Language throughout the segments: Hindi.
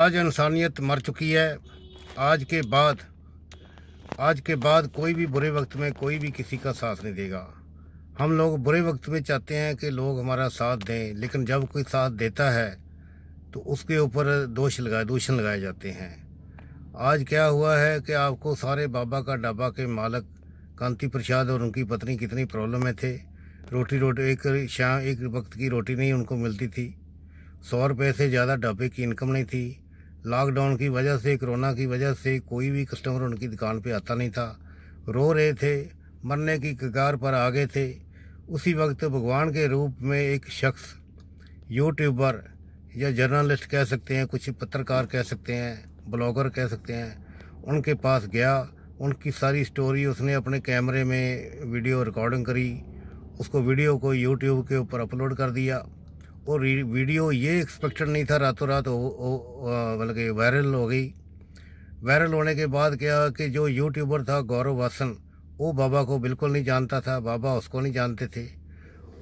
आज इंसानियत मर चुकी है। आज के बाद आज के बाद कोई भी बुरे वक्त में कोई भी किसी का साथ नहीं देगा। हम लोग बुरे वक्त में चाहते हैं कि लोग हमारा साथ दें, लेकिन जब कोई साथ देता है तो उसके ऊपर दूषण लगाए जाते हैं। आज क्या हुआ है कि आपको सारे बाबा का ढाबा के मालिक कांति प्रसाद और उनकी पत्नी कितनी प्रॉब्लम में थे। रोटी रोटी एक वक्त की रोटी नहीं उनको मिलती थी। 100 रुपये से ज़्यादा ढाबे की इनकम नहीं थी। लॉकडाउन की वजह से, कोरोना की वजह से कोई भी कस्टमर उनकी दुकान पे आता नहीं था। रो रहे थे, मरने की कगार पर आ गए थे। उसी वक्त भगवान के रूप में एक शख्स, यूट्यूबर या जर्नलिस्ट कह सकते हैं, कुछ पत्रकार कह सकते हैं, ब्लॉगर कह सकते हैं, उनके पास गया। उनकी सारी स्टोरी उसने अपने कैमरे में वीडियो रिकॉर्डिंग करी। उसको वीडियो को यूट्यूब के ऊपर अपलोड कर दिया। और वीडियो ये एक्सपेक्टेड नहीं था, रातों रात मतलब कि वायरल हो गई। वायरल होने के बाद क्या कि जो यूट्यूबर था गौरव वासन, वो बाबा को बिल्कुल नहीं जानता था, बाबा उसको नहीं जानते थे।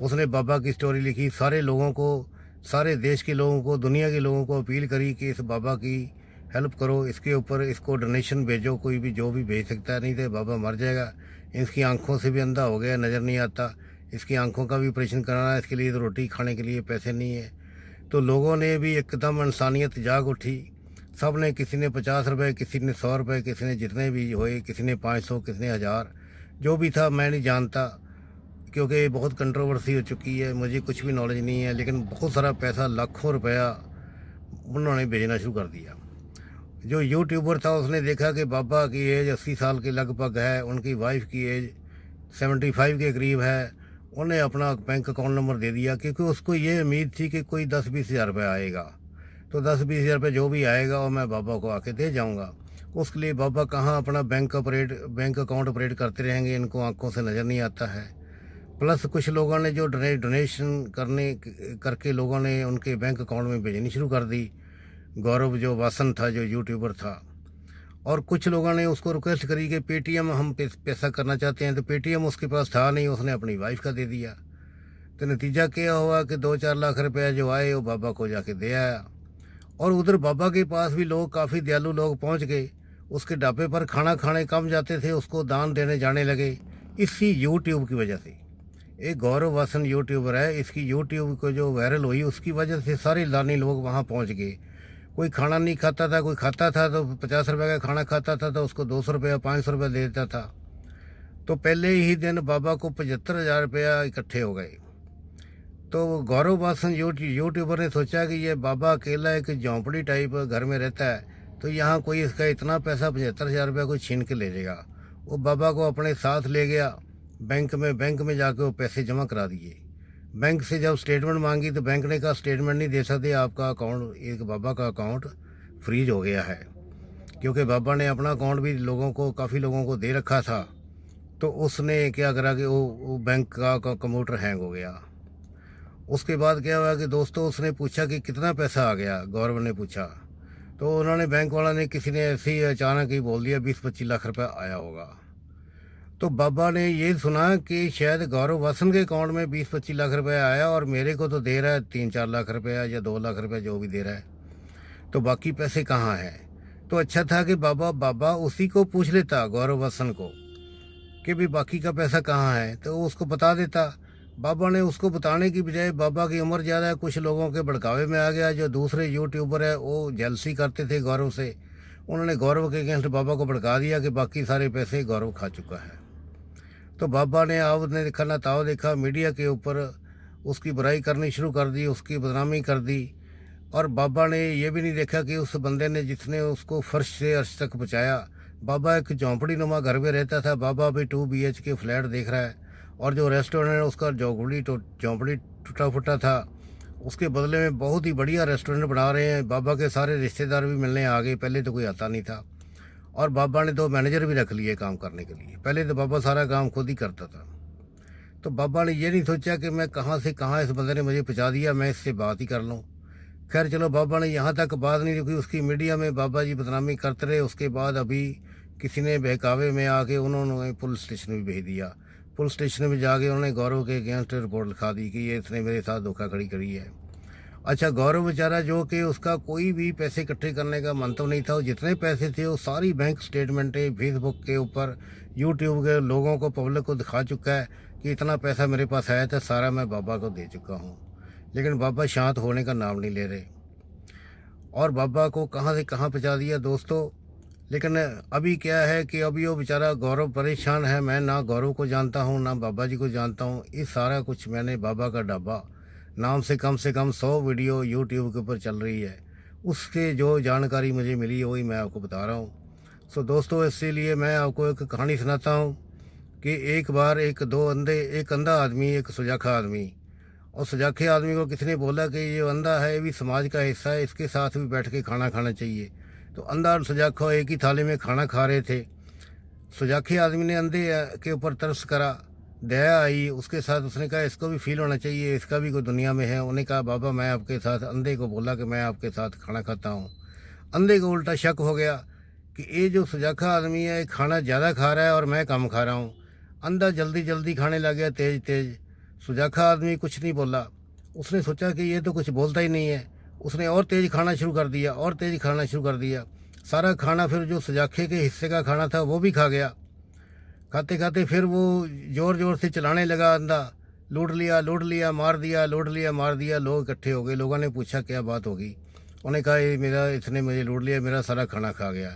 उसने बाबा की स्टोरी लिखी, सारे लोगों को, सारे देश के लोगों को, दुनिया के लोगों को अपील करी कि इस बाबा की हेल्प करो, इसके ऊपर इसको डोनेशन भेजो, कोई भी जो भी भेज सकता है, नहीं तो बाबा मर जाएगा। इसकी आंखों से भी अंधा हो गया, नज़र नहीं आता, इसकी आंखों का भी ऑपरेशन कराना है, इसके लिए तो रोटी खाने के लिए पैसे नहीं है। तो लोगों ने भी एकदम इंसानियत जाग उठी। सब ने, किसी ने 50 रुपये, किसी ने 100 रुपये, किसी ने जितने भी हुए, किसी ने 500, किसी ने 1000, जो भी था मैं नहीं जानता, क्योंकि बहुत कंट्रोवर्सी हो चुकी है, मुझे कुछ भी नॉलेज नहीं है। लेकिन बहुत सारा पैसा, लाखों रुपया उन्होंने भेजना शुरू कर दिया। जो यूट्यूबर था उसने देखा कि बाबा की एज 80 साल के लगभग है, उनकी वाइफ की एज 75 के करीब है। उन्हें अपना बैंक अकाउंट नंबर दे दिया, क्योंकि उसको ये उम्मीद थी कि कोई 10-20 हज़ार रुपये आएगा, तो 10-20 हज़ार रुपये जो भी आएगा वो मैं बाबा को आके दे जाऊंगा। उसके लिए बाबा कहाँ अपना बैंक अकाउंट ऑपरेट करते रहेंगे, इनको आंखों से नज़र नहीं आता है। प्लस कुछ लोगों ने जो डोनेशन करके लोगों ने उनके बैंक अकाउंट में भेजनी शुरू कर दी। गौरव जो वासन था, जो यूट्यूबर था, और कुछ लोगों ने उसको रिक्वेस्ट करी कि पेटीएम हम पैसा करना चाहते हैं, तो पेटीएम उसके पास था नहीं, उसने अपनी वाइफ का दे दिया। तो नतीजा क्या हुआ कि 2-4 लाख रुपया जो आए वो बाबा को जाके दे आया। और उधर बाबा के पास भी लोग, काफ़ी दयालु लोग पहुंच गए। उसके ढाबे पर खाना खाने कम जाते थे, उसको दान देने जाने लगे, इसी यूट्यूब की वजह से। एक गौरव वासन यूट्यूबर है, इसकी यूट्यूब को जो वायरल हुई उसकी वजह से सारे दानी लोग वहाँ पहुँच गए। कोई खाना नहीं खाता था, कोई खाता था तो 50 रुपये का खाना खाता था तो उसको 200 रुपये, 500 रुपये दे देता था। तो पहले ही दिन बाबा को 75,000 रुपया इकट्ठे हो गए। तो गौरव वासन यूट्यूबर ने सोचा कि ये बाबा अकेला एक झोंपड़ी टाइप घर में रहता है, तो यहाँ कोई इसका इतना पैसा 75,000 रुपया कोई छीन के ले जाएगा। वो बाबा को अपने साथ ले गया बैंक में जाके वो पैसे जमा करा दिए। बैंक से जब स्टेटमेंट मांगी तो बैंक ने कहा स्टेटमेंट नहीं दे सकते, आपका अकाउंट, एक बाबा का अकाउंट फ्रीज हो गया है, क्योंकि बाबा ने अपना अकाउंट भी लोगों को, काफ़ी लोगों को दे रखा था। तो उसने क्या करा कि वो बैंक का कंप्यूटर हैंग हो गया। उसके बाद क्या हुआ कि दोस्तों, उसने पूछा कि कितना पैसा आ गया, गौरव ने पूछा। तो उन्होंने, बैंक वाला ने, किसी ने ऐसे ही अचानक ही बोल दिया 20-25 लाख रुपया आया होगा। तो बाबा ने ये सुना कि शायद गौरव वासन के अकाउंट में 20-25 लाख रुपया आया, और मेरे को तो दे रहा है 3-4 लाख रुपया या 2 लाख रुपया, जो भी दे रहा है, तो बाकी पैसे कहाँ हैं। तो अच्छा था कि बाबा उसी को पूछ लेता, गौरव वासन को, कि भी बाकी का पैसा कहाँ है, तो वो उसको बता देता। बाबा ने उसको बताने की बजाय, बाबा की उम्र ज़्यादा है, कुछ लोगों के भड़कावे में आ गया। जो दूसरे यूट्यूबर है वो जेलसी करते थे गौरव से, उन्होंने गौरव के अगेंस्ट बाबा को भड़का दिया कि बाकी सारे पैसे गौरव खा चुका है। तो बाबा ने आपने देखा ना ताव देखा, मीडिया के ऊपर उसकी बुराई करनी शुरू कर दी, उसकी बदनामी कर दी। और बाबा ने ये भी नहीं देखा कि उस बंदे ने, जिसने उसको फर्श से अर्श तक पहुँचाया, बाबा एक झोंपड़ी नुमा घर में रहता था, बाबा अभी 2 BHK फ्लैट देख रहा है। और जो रेस्टोरेंट है उसका झोंपड़ी टूटा फूटा था, उसके बदले में बहुत ही बढ़िया रेस्टोरेंट बना रहे हैं। बाबा के सारे रिश्तेदार भी मिलने आ गए, पहले तो कोई आता नहीं था। और बाबा ने 2 मैनेजर भी रख लिए काम करने के लिए, पहले तो बाबा सारा काम खुद ही करता था। तो बाबा ने ये नहीं सोचा कि मैं कहाँ से कहाँ इस बंदे ने मुझे पहुँचा दिया, मैं इससे बात ही कर लूँ। खैर चलो, बाबा ने यहाँ तक बात नहीं रुकी, उसकी मीडिया में बाबा जी बदनामी करते रहे। उसके बाद अभी किसी ने बहकावे में आके उन्होंने पुलिस स्टेशन भी भेज दिया। पुलिस स्टेशन में जाके उन्होंने गौरव के अगेंस्ट रिपोर्ट लिखा दी कि ये इसने मेरे साथ धोखाधड़ी करी है। अच्छा, गौरव बेचारा जो कि उसका कोई भी पैसे इकट्ठे करने का मंतव नहीं था, वो जितने पैसे थे वो सारी बैंक स्टेटमेंटें फेसबुक के ऊपर, यूट्यूब के लोगों को, पब्लिक को दिखा चुका है कि इतना पैसा मेरे पास आया था, सारा मैं बाबा को दे चुका हूँ। लेकिन बाबा शांत होने का नाम नहीं ले रहे और बाबा को कहाँ से कहाँ पहुँचा दिया दोस्तों। लेकिन अभी क्या है कि अभी वो बेचारा गौरव परेशान है। मैं ना गौरव को जानता हूँ ना बाबा जी को जानता हूँ। इस सारा कुछ मैंने बाबा का ढाबा नाम से कम 100 वीडियो यूट्यूब के ऊपर चल रही है, उसके जो जानकारी मुझे मिली है वही मैं आपको बता रहा हूँ। सो दोस्तों, इसीलिए मैं आपको एक कहानी सुनाता हूँ कि एक बार एक अंधा आदमी, एक सुजाखा आदमी, और सुजाखे आदमी को किसने बोला कि ये अंधा है, ये भी समाज का हिस्सा है, इसके साथ भी बैठ के खाना खाना चाहिए। तो अंधा और सुजाखा एक ही थाली में खाना खा रहे थे। सुजाखे आदमी ने अंधे के ऊपर तरस करा, दया आई उसके साथ। उसने कहा इसको भी फील होना चाहिए, इसका भी कोई दुनिया में है। उन्होंने कहा बाबा मैं आपके साथ, अंधे को बोला कि मैं आपके साथ खाना खाता हूँ। अंधे को उल्टा शक हो गया कि ये जो सुजाखा आदमी है, ये खाना ज़्यादा खा रहा है और मैं कम खा रहा हूँ। अंधा जल्दी जल्दी खाने लग गया, तेज़ तेज़। सुजाखा आदमी कुछ नहीं बोला। उसने सोचा कि ये तो कुछ बोलता ही नहीं है। उसने और तेज़ खाना शुरू कर दिया, और तेज़ खाना शुरू कर दिया। सारा खाना फिर जो सुजाखे के हिस्से का खाना था वो भी खा गया। खाते खाते फिर वो ज़ोर ज़ोर से चलाने लगा अंधा, लूट लिया मार दिया, लूट लिया मार दिया। लोग इकट्ठे हो गए। लोगों ने पूछा क्या बात होगी। उन्होंने कहा ये इसने मुझे लूट लिया, मेरा सारा खाना खा गया।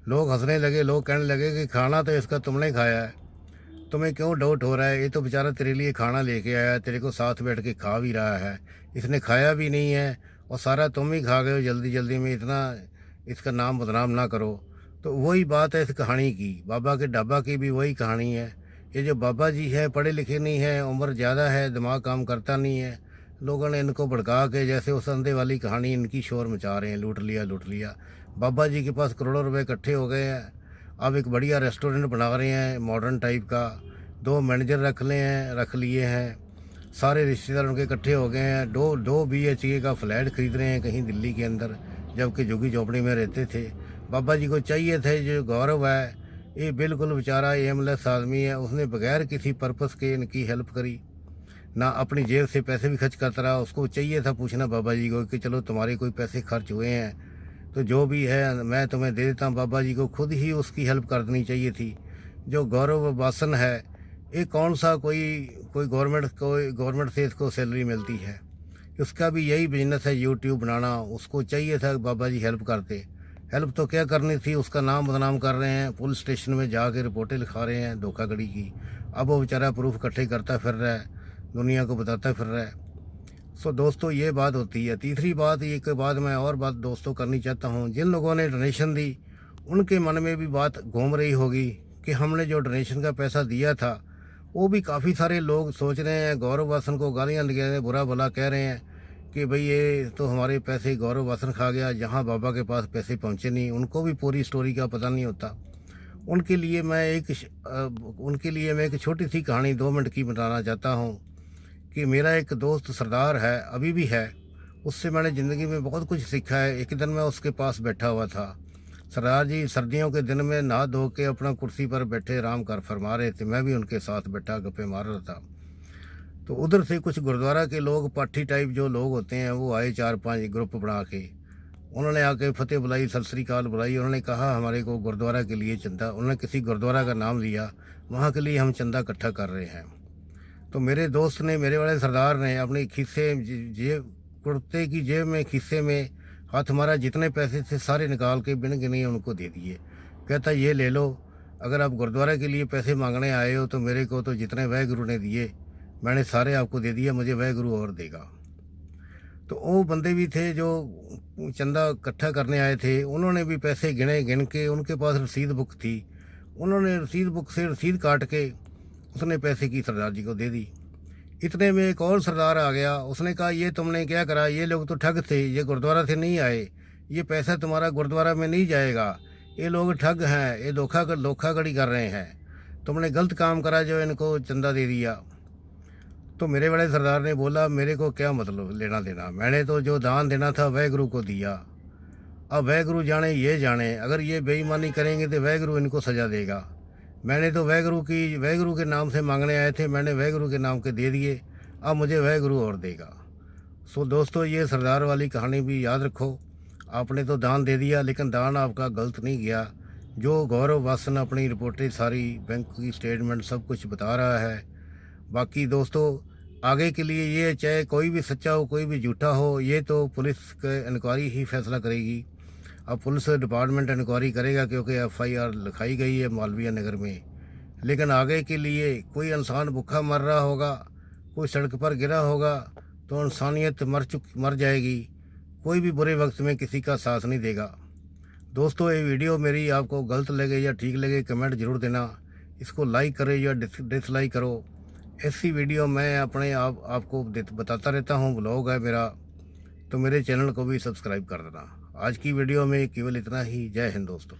लोग हंसने लगे। लोग कहने लगे कि खाना तो इसका तुमने खाया है, तुम्हें क्यों डाउट हो रहा है। ये तो बेचारा तेरे लिए खाना लेके आया है, तेरे को साथ बैठ के खा भी रहा है, इसने खाया भी नहीं है और सारा तुम ही खा गए हो जल्दी जल्दी में। इतना इसका नाम बदनाम ना करो। तो वही बात है इस कहानी की, बाबा के ढाबा की भी वही कहानी है। ये जो बाबा जी हैं पढ़े लिखे नहीं हैं, उम्र ज़्यादा है, दिमाग काम करता नहीं है। लोगों ने इनको भड़का के जैसे उस अंधे वाली कहानी इनकी शोर मचा रहे हैं, लूट लिया। बाबा जी के पास करोड़ों रुपए इकट्ठे हो गए हैं। अब एक बढ़िया रेस्टोरेंट बना रहे हैं मॉडर्न टाइप का। 2 मैनेजर रख लिए हैं। सारे रिश्तेदार उनके इकट्ठे हो गए हैं। दो BHK का फ्लैट खरीद रहे हैं कहीं दिल्ली के अंदर, जबकि झुग्गी झोपड़ी में रहते थे। बाबा जी को चाहिए थे जो गौरव है, ये बिल्कुल बेचारा एमलेस आदमी है। उसने बगैर किसी पर्पस के इनकी हेल्प करी, ना अपनी जेब से पैसे भी खर्च करता रहा। उसको चाहिए था पूछना बाबा जी को कि चलो तुम्हारे कोई पैसे खर्च हुए हैं तो जो भी है मैं तुम्हें दे देता हूँ। बाबा जी को खुद ही उसकी हेल्प कर देनी चाहिए थी। जो गौरव वासन है, ये कौन सा कोई गवर्नमेंट से इसको सैलरी मिलती है। उसका भी यही बिजनेस है यूट्यूब बनाना। उसको चाहिए था बाबा जी हेल्प करते। हेल्प तो क्या करनी थी, उसका नाम बदनाम कर रहे हैं, पुलिस स्टेशन में जाके रिपोर्टें लिखा रहे हैं धोखाधड़ी की। अब वो बेचारा प्रूफ इकट्ठे करता फिर रहा है, दुनिया को बताता फिर रहा है। सो दोस्तों ये बात होती है। तीसरी बात ये के बाद मैं और बात दोस्तों करनी चाहता हूँ। जिन लोगों ने डोनेशन दी उनके मन में भी बात घूम रही होगी कि हमने जो डोनेशन का पैसा दिया था, वो भी काफ़ी सारे लोग सोच रहे हैं गौरव वासन को गालियाँ दे रहे हैं, बुरा भला कह रहे हैं कि भाई ये तो हमारे पैसे गौरव वासन खा गया, जहाँ बाबा के पास पैसे पहुँचे नहीं। उनको भी पूरी स्टोरी का पता नहीं होता। उनके लिए मैं एक छोटी सी कहानी 2 मिनट की बताना चाहता हूँ कि मेरा एक दोस्त सरदार है, अभी भी है। उससे मैंने ज़िंदगी में बहुत कुछ सीखा है। एक दिन मैं उसके पास बैठा हुआ था। सरदार जी सर्दियों के दिन में नहा धो के अपना कुर्सी पर बैठे आराम कर फरमा रहे थे। मैं भी उनके साथ बैठा गप्पे मार रहा था। तो उधर से कुछ गुरुद्वारा के लोग, पाठी टाइप जो लोग होते हैं, वो आए 4-5 ग्रुप बना के। उन्होंने आके फतेह बुलाई, सत श्री अकाल बुलाई। उन्होंने कहा हमारे को गुरुद्वारा के लिए चंदा, उन्होंने किसी गुरुद्वारा का नाम लिया, वहाँ के लिए हम चंदा इकट्ठा कर रहे हैं। तो मेरे दोस्त ने, मेरे वाले सरदार ने अपने खिस्से जेब, कुर्ते की जेब में खिस्से में हाथ मारा, जितने पैसे थे सारे निकाल के बिन गिने उनको दे दिए। कहता ये ले लो, अगर आप गुरुद्वारा के लिए पैसे मांगने आए हो तो मेरे को तो जितने वह गुरु ने दिए मैंने सारे आपको दे दिया, मुझे वह गुरु और देगा। तो वो बंदे भी थे जो चंदा इकट्ठा करने आए थे, उन्होंने भी पैसे गिन के, उनके पास रसीद बुक थी, उन्होंने रसीद बुक से रसीद काट के उसने पैसे की सरदार जी को दे दी। इतने में एक और सरदार आ गया। उसने कहा ये तुमने क्या करा, ये लोग तो ठग थे, ये गुरुद्वारा से नहीं आए, ये पैसा तुम्हारा गुरुद्वारा में नहीं जाएगा, ये लोग ठग हैं, ये धोखाधड़ी कर रहे हैं, तुमने गलत काम करा जो इनको चंदा दे दिया। तो मेरे बड़े सरदार ने बोला मेरे को क्या मतलब लेना देना, मैंने तो जो दान देना था वह गुरु को दिया। अब वह गुरु जाने ये जाने, अगर ये बेईमानी करेंगे तो वह गुरु इनको सजा देगा। मैंने तो वह गुरु के नाम से मांगने आए थे, मैंने वह गुरु के नाम के दे दिए, अब मुझे वह गुरु और देगा। सो दोस्तों, ये सरदार वाली कहानी भी याद रखो। आपने तो दान दे दिया, लेकिन दान आपका गलत नहीं गया। जो गौरव वासन अपनी रिपोर्टें सारी बैंक की स्टेटमेंट सब कुछ बता रहा है। बाकी दोस्तों, आगे के लिए ये चाहे कोई भी सच्चा हो कोई भी झूठा हो, ये तो पुलिस के इंक्वायरी ही फैसला करेगी। अब पुलिस डिपार्टमेंट इंक्वायरी करेगा, क्योंकि एफआईआर लिखाई गई है मालवीय नगर में। लेकिन आगे के लिए कोई इंसान भूखा मर रहा होगा, कोई सड़क पर गिरा होगा, तो इंसानियत मर जाएगी। कोई भी बुरे वक्त में किसी का साथ नहीं देगा। दोस्तों, ये वीडियो मेरी आपको गलत लगे या ठीक लगे, कमेंट ज़रूर देना। इसको लाइक करो या डिसलाइक करो। ऐसी वीडियो मैं अपने आपको बताता रहता हूँ। ब्लॉग है मेरा, तो मेरे चैनल को भी सब्सक्राइब कर देना। आज की वीडियो में केवल इतना ही। जय हिंद दोस्तों।